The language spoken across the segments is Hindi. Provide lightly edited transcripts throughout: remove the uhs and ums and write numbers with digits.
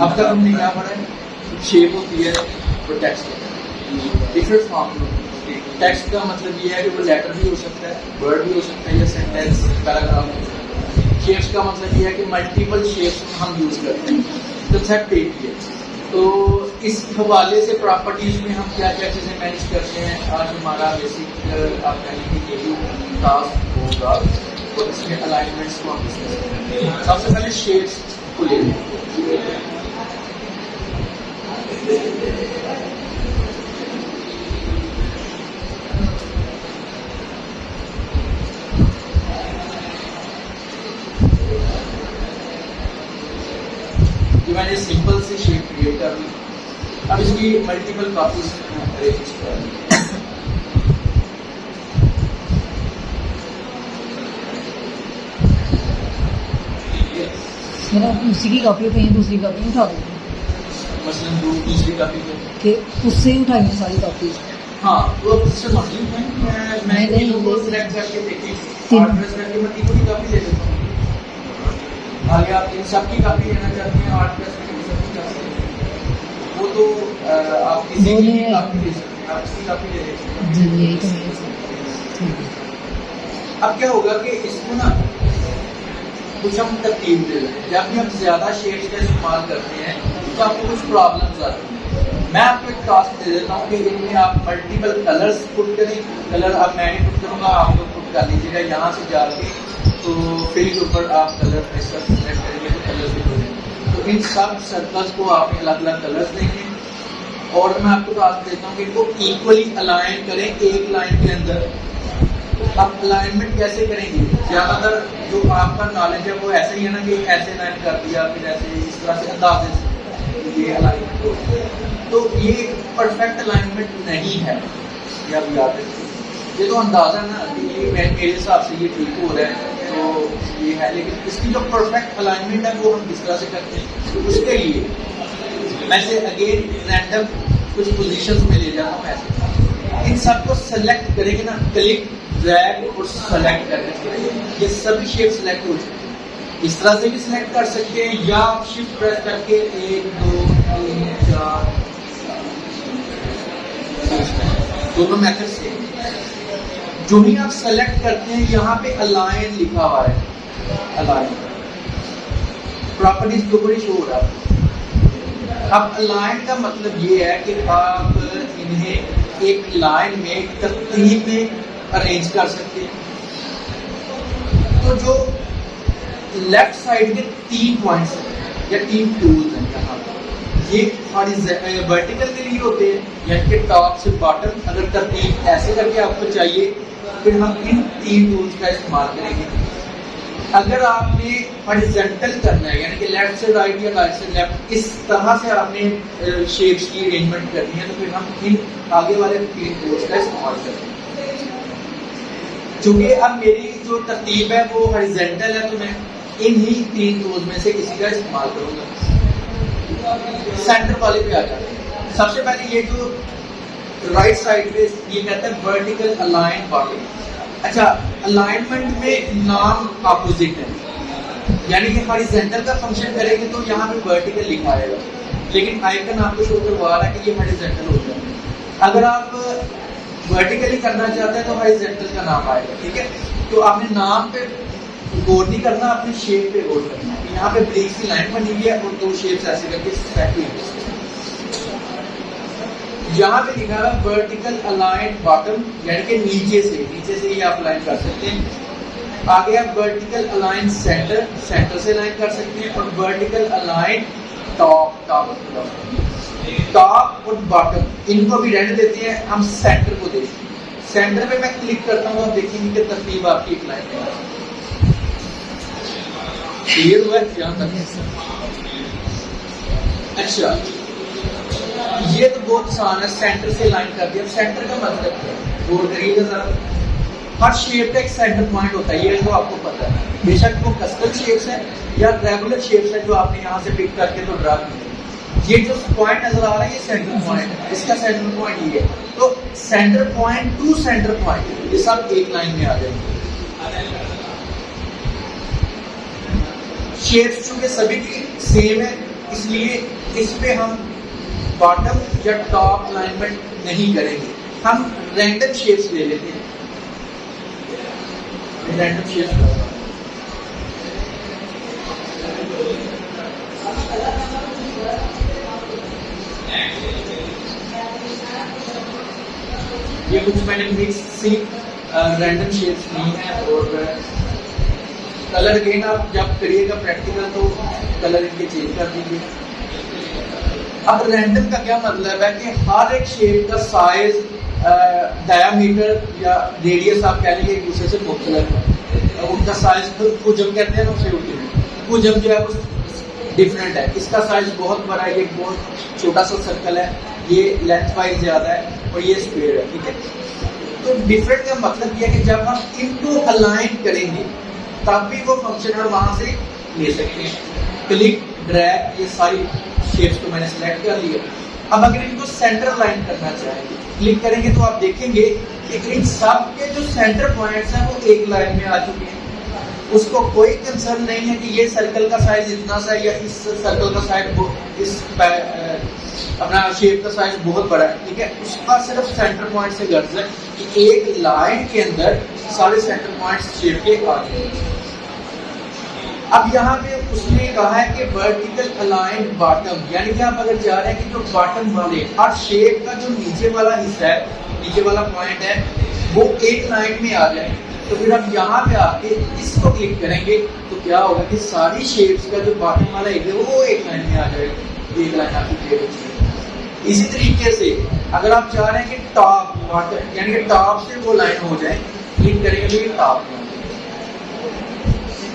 अब तक हमने क्या पढ़ा है, शेप होती है तो टेक्स्ट होता है, डिफरेंट फॉर्म में होती है। टेक्स्ट का मतलब ये है कि वो लेटर भी हो सकता है, वर्ड भी हो सकता है, या सेंटेंस, पैराग्राफ हो सकता है। शेप्स का मतलब ये है कि मल्टीपल शेप्स हम यूज करते हैं, कंसेप्ट एक ही है। तो इस हवाले से प्रॉपर्टीज में हम क्या क्या चीज़ें मैनेज करते हैं, आज हमारा बेसिक आप कहेंगे यही टास्क होगा, और इसमें अलाइनमेंट्स को हम डिस्कस करेंगे। सबसे पहले शेप्स को ले लें। मैंने सिंपल से शेप क्रिएट कर ली, अब इसकी मल्टीपल कॉपीज अरेंज कर ली। मेरा उसी की कॉपी पे दूसरी कॉपी उठा दो, मसलन दूसरी कॉपी कि उससे ही उठाई है सारी कॉपी। हाँ, तो अब इससे मतलब है मैं तीनों को सिलेक्ट करके देखिए और प्रेस करके मैं तीनों की कॉपी ले लेता हूँ। आगे आप इन सबकी कॉपी लेना चाहते हैं, आर्ट प्रेस करके सबकी कॉपी, वो तो आप किसी की भी कॉपी ले सकते हैं, आप इसकी कॉपी ले सकते हैं जी। यही तो है। अब क्या होगा कि इसको ना कुछ हम तरतीब दे दें। जब भी हम ज्यादा शेड्स का इस्तेमाल करते हैं तो आपको कुछ प्रॉब्लम्स आती हैं। मैं आपको एक टास्क दे देता हूँ कि इनमें आप मल्टीपल कलर्स पुट करें। कलर अब मैं नहीं पुट करूँगा, आप लोग पुट कर लीजिएगा यहाँ से जाके, तो फिर के ऊपर आप कलर ऐसा सेलेक्ट करेंगे तो कलर भी होंगे। तो इन सब सर्कल्स को आपने अलग अलग कलर्स देंगे, और मैं आपको टास्क देता हूँ कि इनको इक्वली अलाइन करें एक लाइन के अंदर। अब अलाइनमेंट कैसे करेंगे, ज्यादातर जो आपका नॉलेज है वो ऐसे ही है ना कि ऐसे लाइन कर दिया, फिर ऐसे इस तरह से अंदाजे से ये अलाइनमेंट हो, तो ये परफेक्ट अलाइनमेंट नहीं है, ये आप याद रखिए। ये तो अंदाजा ना कि ये मेरे हिसाब से ये ठीक हो रहा है तो ये है, लेकिन इसकी जो परफेक्ट अलाइनमेंट है वो हम किस तरह से करते हैं, तो उसके लिए मैं से अगेन रैंडम कुछ पोजीशंस में ले जाता हूँ। ऐसे इन सबको सेलेक्ट करेंगे ना, क्लिक ड्रैग और सेलेक्ट करके ये सभी शेप सेलेक्ट हो जाए। इस तरह से भी सिलेक्ट कर सकते हैं, या आप शिफ्ट प्रेस करके 1 2 3 4 दोनों मेथड से जो भी आप सेलेक्ट करते हैं यहाँ पे अलाइन लिखा हुआ है, अलाइन प्रॉपर्टीज के ऊपर ही शो हो रहा है। अब अलाइन का मतलब ये है कि आप इन्हें एक लाइन में तरतीब में अरेंज कर सकते हैं। तो जो लेफ्ट साइड के 3 पॉइंट्स या 3 टूल्स हैं यहाँ पर, ये वर्टिकल के लिए होते हैं, यानी कि टॉप से बॉटम। अगर तरतीब ऐसे करके आपको चाहिए फिर हम इन 3 टूल्स का इस्तेमाल करेंगे। अगर आपने हॉरिजॉन्टल करना है, यानी कि लेफ्ट से राइट या राइट से लेफ्ट, इस तरह से आपने शेप्स की अरेंजमेंट करनी है, तो फिर हम इन आगे वाले 3 टूल्स का इस्तेमाल करेंगे। चूंकि अब मेरी जो तरतीब है वो हॉरिजॉन्टल है, तो मैं इन्हीं 3 टूल्स में से किसी का इस्तेमाल करूंगा। सेंटर वाले पे आ जाते हैं। सबसे पहले ये जो राइट साइड पे ये कहता है वर्टिकल अलाइन बॉटम। अच्छा, अलाइनमेंट में नाम अपोजिट है, यानी कि हॉरिजॉन्टल का फंक्शन करेंगे तो यहाँ पे वर्टिकल लिखा आएगा, लेकिन आइकन आपको शो करवा रहा है कि ये हॉरिजॉन्टल होता है। अगर आप वर्टिकली करना चाहते हैं तो हॉरिजॉन्टल का नाम आएगा, ठीक है। तो आपने नाम पे गौर नहीं करना, अपनी शेप पे गौर करना है। यहाँ पे ब्रेक सी लाइन बनी हुई है और 2 शेप्स ऐसे करके सेट हुई है। यहाँ पे लिखा है वर्टिकल अलाइन बॉटम, यानी कि नीचे से ही आप लाइन कर सकते हैं। आगे आप वर्टिकल अलाइन सेंटर, सेंटर से लाइन कर सकते हैं, और वर्टिकल अलाइन टॉप, टॉप और बॉटम इनको भी रहने देते हैं। हम सेंटर को देखते हैं। सेंटर पे मैं क्लिक करता हूँ, आप देखेंगे कि तरतीब आपकी एक लाइन में क्लियर हुआ है यहाँ तक। अच्छा, ये तो बहुत आसान है, सेंटर से लाइन कर दिया। सेंटर का मतलब क्या है, गौर करिएगा जरा। हर शेप का एक सेंटर पॉइंट होता है, ये तो आपको पता है। बेशक वो कस्टम शेप्स है या रेगुलर शेप्स है जो आपने यहाँ से पिक करके तो ड्रा की। ये जो पॉइंट नजर आ रहा है ये सेंटर पॉइंट है, इसका सेंटर पॉइंट ये है। तो centre point two centre point ये सब एक लाइन में आ जाएंगे। शेप्स चूंकि सभी की सेम है, इसलिए इस पे हम बॉटम या टॉप अलाइनमेंट नहीं करेंगे, हम रैंडम शेप्स ले लेते हैं। रैंडम शेप्स ये कुछ मैंने मिक्स सी रैंडम शेप्स ली हैं और कलर अगेन आप जब करिएगा प्रैक्टिकल तो कलर इनके चेंज कर दीजिए। अब रैंडम का क्या मतलब है कि हर एक शेप का साइज, डायामीटर या रेडियस आप कह लीजिए एक दूसरे से मुख्तलिफ है। उनका साइज कुजम कहते हैं ना, उसे उर्दू में कुजम जो है वो डिफरेंट है। इसका साइज बहुत बड़ा है, ये बहुत छोटा सा सर्कल है, ये लेंथ वाइज ज्यादा है और ये स्क्वायर है, ठीक है। तो डिफरेंट का मतलब ये है कि जब हम इनको अलाइन करेंगे तब भी वो फंक्शन हम वहां से ले सकते हैं। क्लिक ड्रैग ये सारी शेप्स को मैंने सिलेक्ट कर लिया। अब अगर इनको सेंटर लाइन करना चाहेंगे, क्लिक करेंगे तो आप देखेंगे कि इन सब के जो सेंटर पॉइंट्स हैं वो एक लाइन में आ चुके हैं। उसको कोई कंसर्न नहीं है कि ये सर्कल का साइज इतना सा है या इस सर्कल का साइज इस अपना शेप का साइज बहुत बड़ा है, ठीक है। उसका सिर्फ सेंटर पॉइंट से गर्ज है कि एक लाइन के अंदर सारे सेंटर पॉइंट्स शेप के आ जाए। अब यहाँ पे उसने कहा है कि वर्टिकल अलाइन बॉटम, यानी कि आप अगर जा रहे हैं कि जो बॉटम वाले हर शेप का जो नीचे वाला हिस्सा है, नीचे वाला पॉइंट है, वो एक लाइन में आ जाए, तो फिर आप यहाँ पे आके इसको क्लिक करेंगे तो क्या होगा कि सारी शेप्स का जो बॉटम वाला एरिया वो एक लाइन में आ जाएगा, एक लाइन आपकी क्लियर हो जाएगी। इसी तरीके से अगर आप चाह रहे हैं कि टॉप बॉटम यानी कि टॉप से वो लाइन हो जाए, क्लिक करेंगे तो ये टॉप में,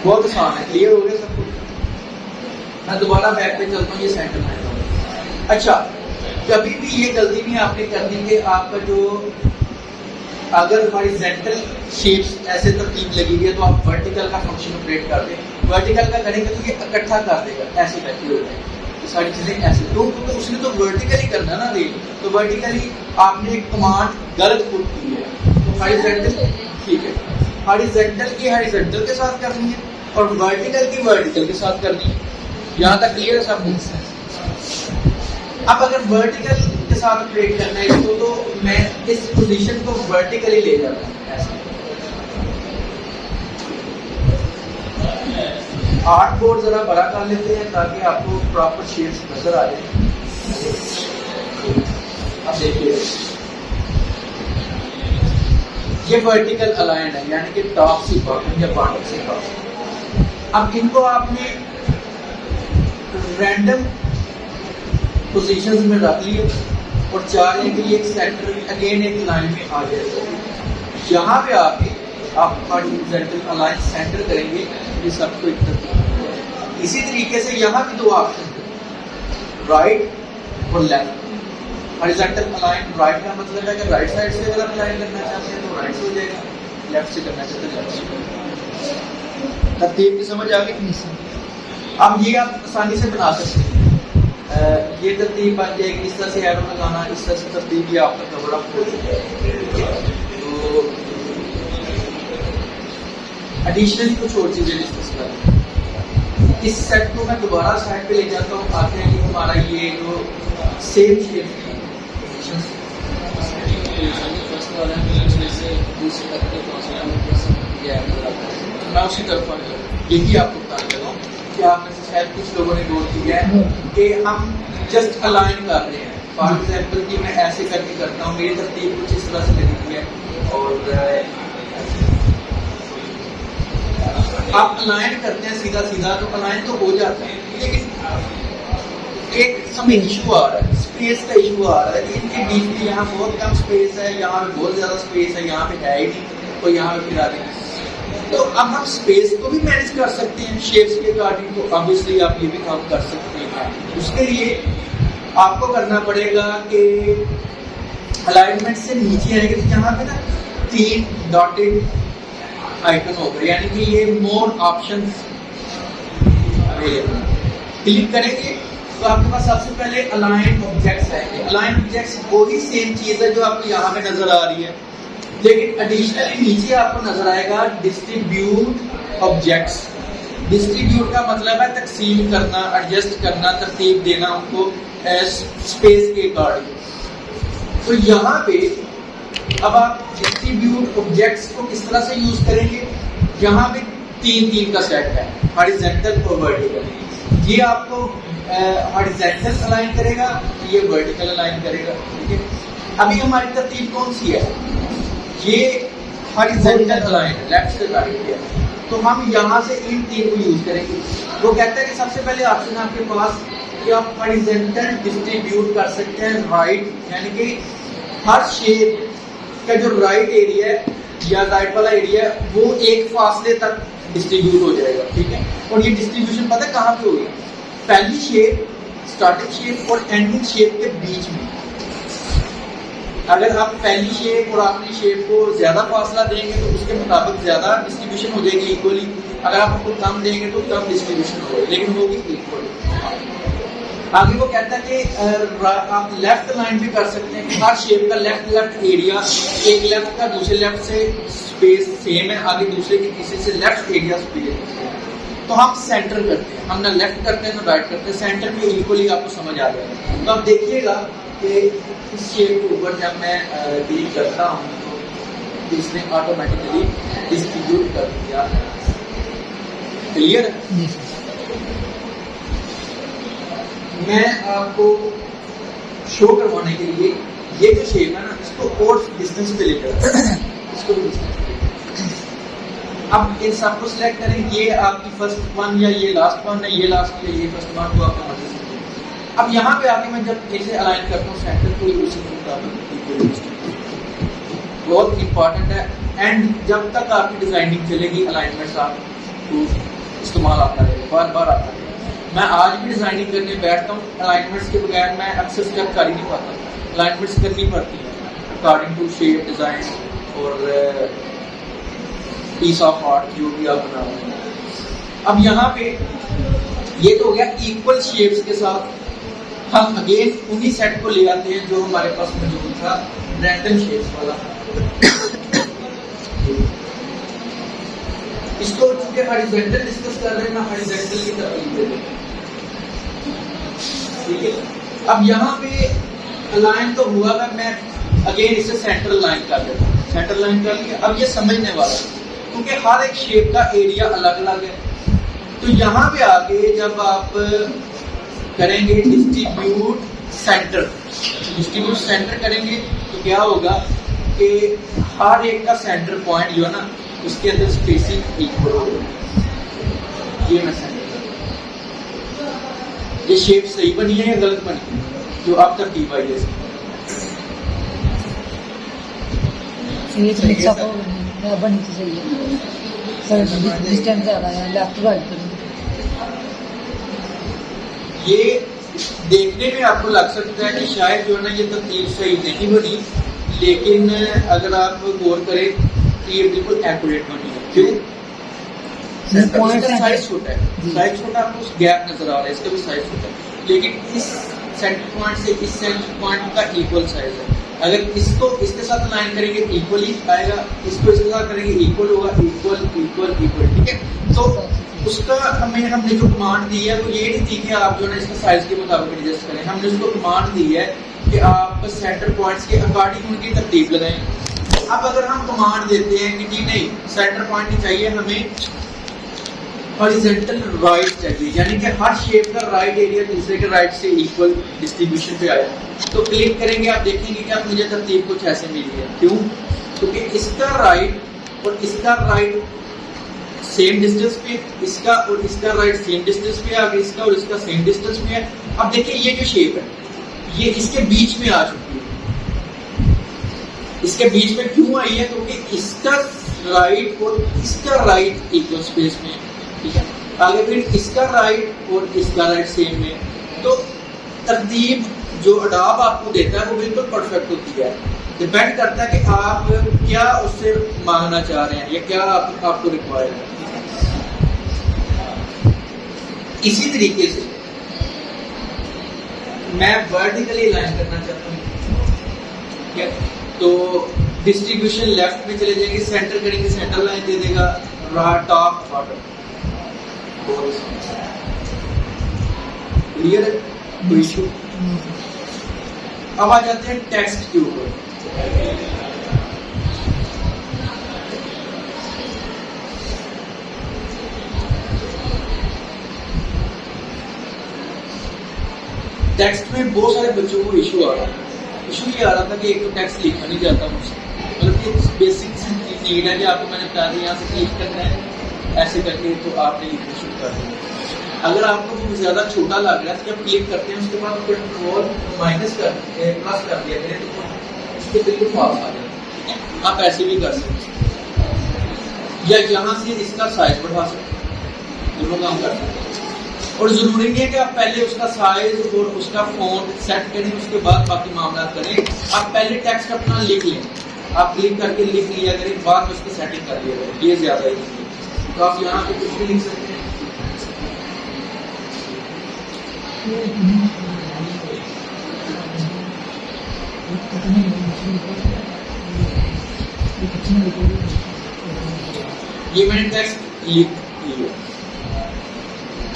बहुत आसान है। क्लियर हो गया सब कुछ। मैं दोबारा बैक पे चलता हूँ, ये सेंटर में। अच्छा, कभी भी ये गलती नहीं आपने करनी कि आपका जो अगर हॉरिजॉन्टल शेप्स ऐसे तरतीब लगी हुई है तो आप वर्टिकल का फंक्शन ऑपरेट कर दें। वर्टिकल का करेंगे तो ये इकट्ठा कर देगा, ऐसे करके हो जाए तो सारी चीजें ऐसे। तो उसने तो वर्टिकली करना ना, तो वर्टिकली आपने एक कमांड गलत पुट की है, तो हॉरिजॉन्टल ठीक है, हॉरिजॉन्टल की हॉरिजॉन्टल के साथ करनी है और वर्टिकल की वर्टिकल के साथ करनी है। यहाँ तक क्लियर है सब कुछ। अब अगर वर्टिकल के साथ ऑपरेट करना है तो मैं इस पोजीशन को वर्टिकली ले जाता हूँ ऐसे। आर्ट बोर्ड जरा बड़ा कर लेते हैं ताकि आपको प्रॉपर शेप्स नजर आ जाए। अब देखिए ये वर्टिकल अलाइन है, यानी कि टॉप से बॉटम या बॉटम से टॉप। अब इनको आपने रैंडम पोजीशंस में रख लिया और चाह रहे हैं कि ये एक सेंटर अगेन एक लाइन में आ जाए। यहाँ पे आके आप हॉरिजॉन्टल अलाइन सेंटर करेंगे, ये सबको एक तरफ। इसी तरीके से यहाँ भी दो ऑप्शन है, राइट और लेफ्ट। हॉरिजॉन्टल अलाइन राइट का मतलब है कि राइट साइड से अगर आप अलाइन करना चाहते हैं तो राइट से हो जाएगा, लेफ्ट से करना चाहते हैं लेफ्ट से। तरतीब की समझ आ गई? अब ये आप आसानी से बना सकते हैं। ये तरतीब बन जाएगी, इस तरह से एरो लगाना, इस तरह से तरतीब ये आपका कवर अप हो जाएगा। तो एडिशनली कुछ और चीजें डिस्कस करें। इस सेट को मैं दोबारा साइड पे ले जाता हूँ, आते हैं कि हमारा ये जो सेम शेप मैं उसी तरफ यही आपको बता देता हूँ कि आप में से शायद कुछ लोगों ने नोट किया है कि हम जस्ट अलाइन कर रहे हैं। फॉर एग्जाम्पल कि मैं ऐसे करके करता हूँ, मेरी तरतीब कुछ इस तरह से लगी हुई है और आप अलाइन करते हैं सीधा सीधा तो अलाइन तो हो जाता है, लेकिन एक समय इशू आ रहा है, स्पेस का इशू आ रहा है। इनके बीच में यहाँ बहुत कम स्पेस है, यहाँ पे बहुत ज्यादा स्पेस है, यहाँ पे है ही नहीं, तो यहाँ पे फिर दें। तो अब हम स्पेस को भी मैनेज कर सकते हैं शेप्स के अकॉर्डिंग, तो ऑब्वियसली आप ये भी काम कर सकते हैं। उसके लिए आपको करना पड़ेगा कि अलाइनमेंट से नीचे आएंगे तो यहाँ पे ना 3 डॉटेड आइकन होगा, यानी कि ये मोर ऑप्शन क्लिक करेंगे तो आपके पास सबसे पहले अलाइन ऑब्जेक्ट्स आएंगे। अलाइन ऑब्जेक्ट्स वही सेम चीज है जो आपको यहाँ पे नजर आ रही है, लेकिन एडिशनली नीचे आपको नजर आएगा डिस्ट्रीब्यूट ऑब्जेक्ट्स। डिस्ट्रीब्यूट का मतलब है तकसीम करना, एडजस्ट करना, तरतीब देना उनको स्पेस के अकॉर्डिंग। तो यहाँ पे अब आप डिस्ट्रीब्यूट ऑब्जेक्ट्स को किस तरह से यूज करेंगे, यहाँ पे तीन का सेट है, हॉरिजॉन्टल और वर्टिकल। ये आपको हॉरिजॉन्टल अलाइन करेगा, ये वर्टिकल अलाइन करेगा, ठीक है। अभी हमारी तरतीब कौन सी है, ये हॉरिजॉन्टल अलाइन है, लेफ्ट से राइट है, तो हम यहाँ से इन तीन को यूज करेंगे। वो कहता है कि सबसे पहले ऑप्शन आपके पास कि आप हॉरिजॉन्टल डिस्ट्रीब्यूट कर सकते हैं राइट, यानी कि हर शेप का जो राइट एरिया है या राइट वाला एरिया है वो एक फासले तक डिस्ट्रीब्यूट हो जाएगा, ठीक है। और ये डिस्ट्रीब्यूशन पता है कहाँ पे होगी, पहली शेप, स्टार्टिंग शेप और एंडिंग शेप के बीच में। अगर आप पहली शेप और आखिरी शेप को ज्यादा फासला देंगे तो उसके मुताबिक ज्यादा डिस्ट्रीब्यूशन हो जाएगी इक्वली, अगर आप उनको कम देंगे तो कम डिस्ट्रीब्यूशन हो जाएगी, लेकिन होगी इक्वली। आगे वो कहता है कि आप लेफ्ट लाइन भी कर सकते हैं कि हर शेप का लेफ्ट एरिया, एक लेफ्ट का दूसरे लेफ्ट से स्पेस सेम है, आगे दूसरे के तीसरे से लेफ्ट एरिया स्पेस। तो हम सेंटर करते हैं, हम ना लेफ्ट करते हैं ना राइट करते हैं, सेंटर में इक्वली आपको समझ आ जाएगा। तो आप देखिएगा कि इस शेप के ऊपर जब मैं क्लिक करता हूँ तो इसने ऑटोमेटिकली डिस्ट्रीब्यूट कर दिया। क्लियर है? मैं आपको शो करवाने के लिए ये जो शेप है ना, इसको और डिस्टेंस पे लेकर इसको भी डिस्टेंस पे। अब इन सबको सिलेक्ट करें, ये आपकी फर्स्ट वन या ये लास्ट वन है, ये लास्ट या ये फर्स्ट वन, को आपको मर्जी से। अब यहाँ पे आके मैं जब इसे अलाइन करता हूँ सेंटर को, उसी के मुताबिक बहुत इंपॉर्टेंट है। एंड जब तक आपकी डिजाइनिंग चलेगी अलाइनमेंट्स आपको इस्तेमाल आता रहेगा, बार बार आता रहेगा। मैं आज भी डिजाइनिंग करने बैठता हूँ, अलाइनमेंट्स के बगैर मैं अक्सर स्टेप कर ही नहीं पाता, अलाइनमेंट्स करनी पड़ती है अकॉर्डिंग टू शेप, डिजाइन और पीस ऑफ आर्ट जो भी आप बना रहे हैं। अब यहाँ पे ये तो हो गया इक्वल शेप्स के साथ। हम अगेन उन्हीं सेट को ले आते हैं जो हमारे पास मौजूद था, रैंडम शेप्स वाला। इसको चूंकि हॉरिजॉन्टल डिस्कस कर रहे हैं, मैं हॉरिजॉन्टल की तरफ ले रहे हैं, ठीक है। अब यहाँ पे अलाइन तो हुआ है, मैं अगेन इसे सेंटर लाइन कर देता हूँ, सेंटर लाइन कर लिया। अब ये समझने वाला है क्योंकि हर एक शेप का एरिया अलग अलग है। तो यहाँ पे आके जब आप करेंगे डिस्ट्रीब्यूट सेंटर करेंगे तो क्या होगा कि हर एक का सेंटर पॉइंट जो है ना उसके अंदर स्पेसिंग इक्वल होगा। ये मैं सेंटर, ये शेप सही बनी है या गलत बनी है, जो आप तरतीब आई है बनी तो सही है, सर डिस्टेंस ज्यादा है, लेफ्ट राइट करेंगे। ये देखने में आपको लग सकता है कि शायद जो है ना ये तरतीब सही नहीं बनी, लेकिन अगर आप गौर करें तो ये बिल्कुल एक्यूरेट बनी है। क्यों? इसका साइज छोटा है, साइज छोटा, आपको गैप नजर आ रहा है, इसका भी साइज छोटा है, लेकिन इस सेंटर पॉइंट से इस सेंटर पॉइंट का इक्वल साइज है। अगर इसको इसके साथ लाइन करेंगे इक्वली आएगा, इसको इसके साथ करेंगे इक्वल होगा, इक्वल इक्वल इक्वल, ठीक है। तो उसका हमने जो कमांड दी है वो ये नहीं थी कि आप जो है इसका साइज के मुताबिक एडजस्ट करें, हमने उसको कमांड दी है कि आप सेंटर पॉइंट्स के अकॉर्डिंग उनकी तरतीब लगाएं। अब अगर हम कमांड देते हैं कि जी नहीं सेंटर पॉइंट नहीं चाहिए, हमें हॉरिजॉन्टल राइट चाहिए, यानी कि हर शेप का राइट एरिया दूसरे के राइट से इक्वल डिस्ट्रीब्यूशन पे आया, तो क्लिक करेंगे, आप देखेंगे कि आप मुझे तरतीब कुछ ऐसे मिली है। क्यों? क्योंकि इसका राइट और इसका राइट सेम डिस्टेंस पे, इसका और इसका राइट सेम डिस्टेंस पे, आगे इसका और इसका सेम डिस्टेंस पे है। अब देखिए ये जो शेप है ये इसके बीच में आ चुकी है। इसके बीच में क्यों आई है? क्योंकि इसका राइट और इसका राइट इक्वल स्पेस में, ठीक है। आगे फिर इसका राइट और इसका राइट सेम में, तो तरतीब जो अडाब आपको देता है वो बिल्कुल परफेक्ट होती है। डिपेंड करता है कि आप क्या उससे मांगना चाह रहे हैं या क्या आपको रिक्वायर है। इसी तरीके से मैं वर्टिकली लाइन करना चाहता हूँ, ठीक है। तो डिस्ट्रीब्यूशन लेफ्ट में चले जाएंगे, सेंटर करेंगे, सेंटर लाइन दे देगा, टॉप बॉटम, बहुत क्लियर है, कोई इशू। अब आ जाते हैं टेक्स्ट के ऊपर। टेक्स्ट में बहुत सारे बच्चों को इशू आ रहा है। इशू ये आ रहा था कि एक तो टेक्स्ट लिखा नहीं जाता मुझसे, मतलब कि बेसिक नीड है कि आपको मैंने बता दिया यहाँ से क्लिक करना है ऐसे करके, तो आपने लिखना शुरू कर दिया। अगर आपको वो ज़्यादा छोटा लग रहा है तो जब क्लिक करते हैं उसके बाद कंट्रोल माइनस कर प्लस कर दिया करें तो उसके बिल्कुल पास आ जाए। आप ऐसे भी कर सकते हैं या यहाँ से इसका साइज बढ़ा सकते हैं, दोनों काम कर सकते हैं। और जरूरी नहीं है कि आप पहले उसका साइज और उसका फॉन्ट सेट करें उसके बाद बाकी मामला करें। आप पहले टेक्स्ट अपना लिख लें, आप क्लिक करके लिख लिया करें, बाद में उसकी सेटिंग कर लिया करें, ये ज्यादा इजी है। तो आप यहाँ पे कुछ भी लिख सकते हैं। ये मैंने टेक्स्ट लिख लिया।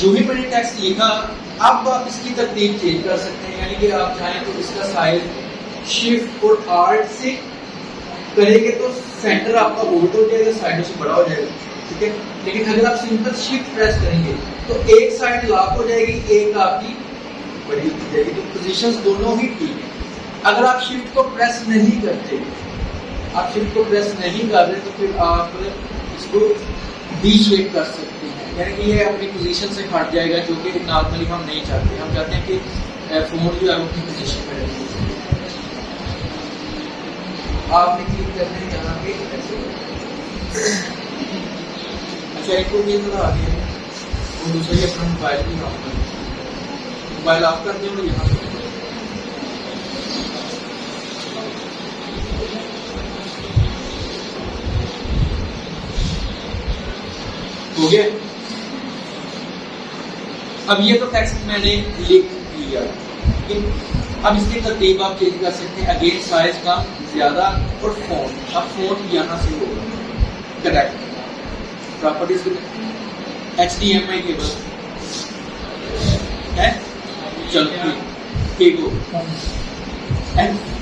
जो भी मैंने टेक्स्ट लिखा, अब आप इसकी तरतीब चेंज कर सकते हैं, यानी कि आप चाहें तो इसका साइज शिफ्ट और आर्ट से करेंगे तो सेंटर आपका होल्ड हो जाएगा, साइडों से बड़ा हो जाएगा, ठीक है। लेकिन अगर आप सिंपल शिफ्ट प्रेस करेंगे तो एक साइड लॉक हो जाएगी, एक आपकी बड़ी हो जाएगी, तो पोजीशंस दोनों ही ठीक है। अगर आप शिफ्ट को प्रेस नहीं करते, आप शिफ्ट को प्रेस नहीं कर रहे तो फिर आप इसको डी शेप कर सकते हैं, यानी कि ये अपनी पोजीशन से हट जाएगा, जो कि नॉर्मली हम नहीं चाहते। हम चाहते हैं कि फोन जो है अपनी पोजीशन में रहे। आपने क्लिक करना है यहाँ पे ऐसे। अच्छा, एक तो ये थोड़ा आ गया और दूसरा ये अपना मोबाइल भी ऑफ कर, मोबाइल ऑफ कर दें और यहाँ पे हो गया। अब ये तो टेक्स्ट मैंने लिख लिया, अब इसकी तरतीब आप चेंज कर सकते हैं। अगेन साइज कम ज्यादा और फॉन्ट, अब फॉन्ट यहाँ से होगा करेक्ट। प्रॉपर्टीज HDMI केबल है, चलो ठीक हो।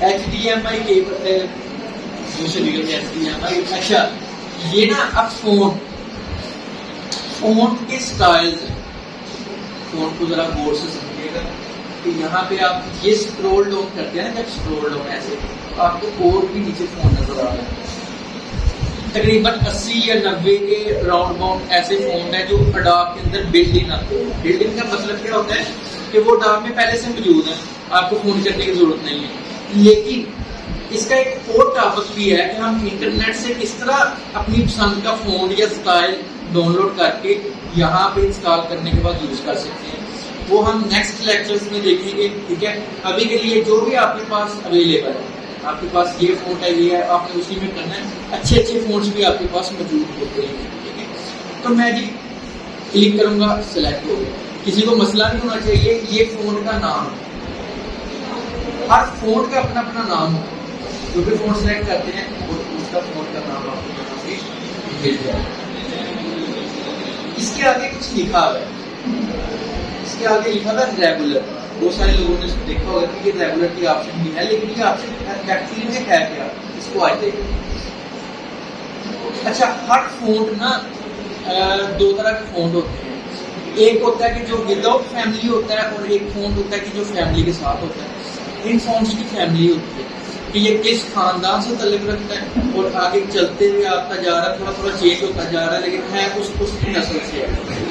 HDMI केबल दूसरी जगह HDMI। अच्छा, ये ना अब फोन के स्टाइल्स हैं, फोन को जरा गौर से समझिएगा कि यहाँ पे आप ये स्क्रॉल डाउन करते हैं ना, जब स्क्रॉल डाउन ऐसे तो आपको और भी नीचे फोन नजर आ रहा है। तकरीबन 80 या 90 के राउंड बाउंड ऐसे फोन है जो अडॉब के अंदर बिल्ड इन आते हैं। बिल्ड इन का मतलब क्या होता है कि वो अडॉब में पहले से मौजूद है, आपको फोन करने की जरूरत नहीं है। लेकिन इसका एक और टॉपिक भी है कि हम इंटरनेट से किस तरह अपनी पसंद का फोन या स्टाइल डाउनलोड करके यहाँ पे इंस्टॉल करने के बाद यूज कर सकते हैं, वो हम नेक्स्ट लेक्चर्स में देखेंगे, ठीक है। अभी के लिए जो भी आपके पास अवेलेबल है, आपके पास ये फोन है, ये है, आपने उसी में करना है। अच्छे अच्छे फोन्स भी आपके पास मौजूद होते हैं, ठीक है। तो मैं जी क्लिक करूंगा, सिलेक्ट हो गया। किसी को मसला नहीं होना चाहिए, ये फोन का नाम, हर फोन का अपना अपना नाम हो। जो भी फोन सिलेक्ट करते हैं उसका फोन का नाम आपको यहाँ पे मिल जाएगा। इसके आगे कुछ लिखा हुआ है, इसके आगे लिखा था रेगुलर। बहुत सारे लोगों ने इसको देखा होगा कि ये रेगुलर की ऑप्शन भी है, लेकिन ये ऑप्शन एक्चुअली में है क्या, इसको आज देखें। अच्छा, हर फोन ना दो तरह के फोन होते हैं। एक होता है कि जो विदाउट फैमिली होता है और एक फोन होता है कि जो फैमिली के साथ होता है। इन फोन्स की फैमिली होती है कि ये किस खानदान से ताल्लुक रखता है और आगे चलते हुए आता जा रहा है, थोड़ा थोड़ा चेंज होता जा रहा है, लेकिन है उसकी नस्ल से है।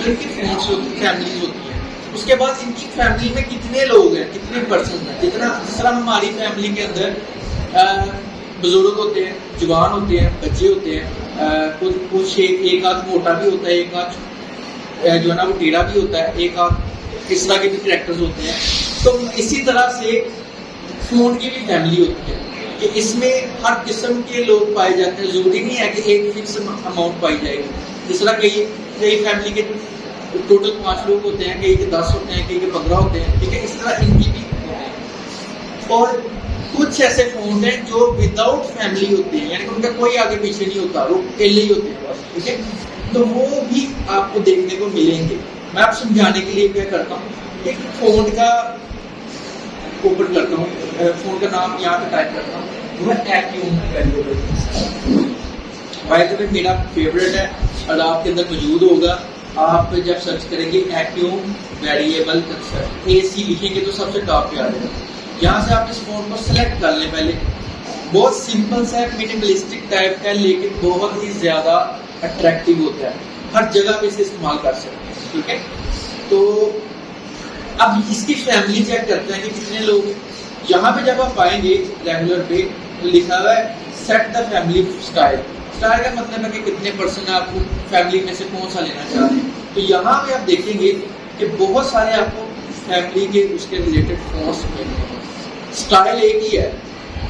इनकी फोन्स फैमिलीज होती है। उसके बाद इनकी फैमिली में कितने लोग हैं, कितने पर्सन हैं, जिस तरह हमारी फैमिली के अंदर बुजुर्ग होते हैं, जवान होते हैं, बच्चे होते हैं, कुछ एक आध मोटा भी होता है, एक आध जो है ना वो टेढ़ा भी होता है, एक आध इस तरह के भी कैरेक्टर्स होते हैं। तो इसी तरह से फोन की भी फैमिली होती है कि इसमें हर किस्म के लोग पाए जाते हैं। जरूरी नहीं है कि एक फिक्स अमाउंट पाई जाएगी। जिस तरह कई फैमिली के टोटल 5 लोग होते हैं, कई के 10 होते हैं, कई के 15 होते हैं, ठीक है। इस तरह इनकी भी होते हैं। और कुछ ऐसे फोन हैं जो विदाउट फैमिली होते हैं, यानी कि उनका कोई आगे पीछे नहीं होता, वो अकेले ही होते हैं बस, ठीक है। तो वो भी आपको देखने को मिलेंगे। मैं आप समझाने के लिए क्या करता हूँ, एक फोन का ओपन करता हूँ, फोन का नाम यहाँ पे टाइप करता हूँ, वो है एक्यूम वेरिएबल। बाय द वे मेरा फेवरेट है और आपके अंदर मौजूद होगा। आप जब सर्च करेंगे एक्यूम वेरिएबल कंसेप्ट, AC लिखेंगे तो सबसे टॉप पे आ जाएगा। यहाँ से आप इस फोन को सिलेक्ट कर लें। पहले बहुत सिंपल सा मिनिमलिस्टिक टाइप का है, लेकिन बहुत ही ज्यादा अट्रैक्टिव होता है, हर जगह पे इसे इस्तेमाल कर सकते हैं। ठीक है, तो अब इसकी फैमिली चेक करते हैं कि कितने लोग हैं। यहाँ पे जब आप आएंगे रेगुलर पे तो लिखा हुआ है set the family style. Style का मतलब है कि कितने पर्सन आपको फैमिली में से कौन सा लेना चाह रहे हैं। तो यहाँ पे आप देखेंगे कि बहुत सारे आपको फैमिली के उसके रिलेटेड फोन्स मिलेंगे। स्टाइल एक ही है,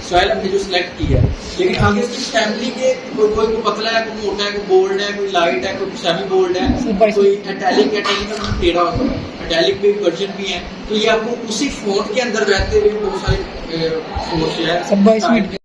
स्टाइल हमने जो सिलेक्ट किया है, लेकिन आगे इसकी फैमिली के कोई को पतला है, कोई मोटा है, कोई बोल्ड है, कोई लाइट है, कोई सेमी बोल्ड है, कोई इटैलिक में टेढ़ा होता है, इटैलिक में वर्जन भी है। तो ये आपको उसी फोन के अंदर रहते हुए बहुत सारे फोन जो है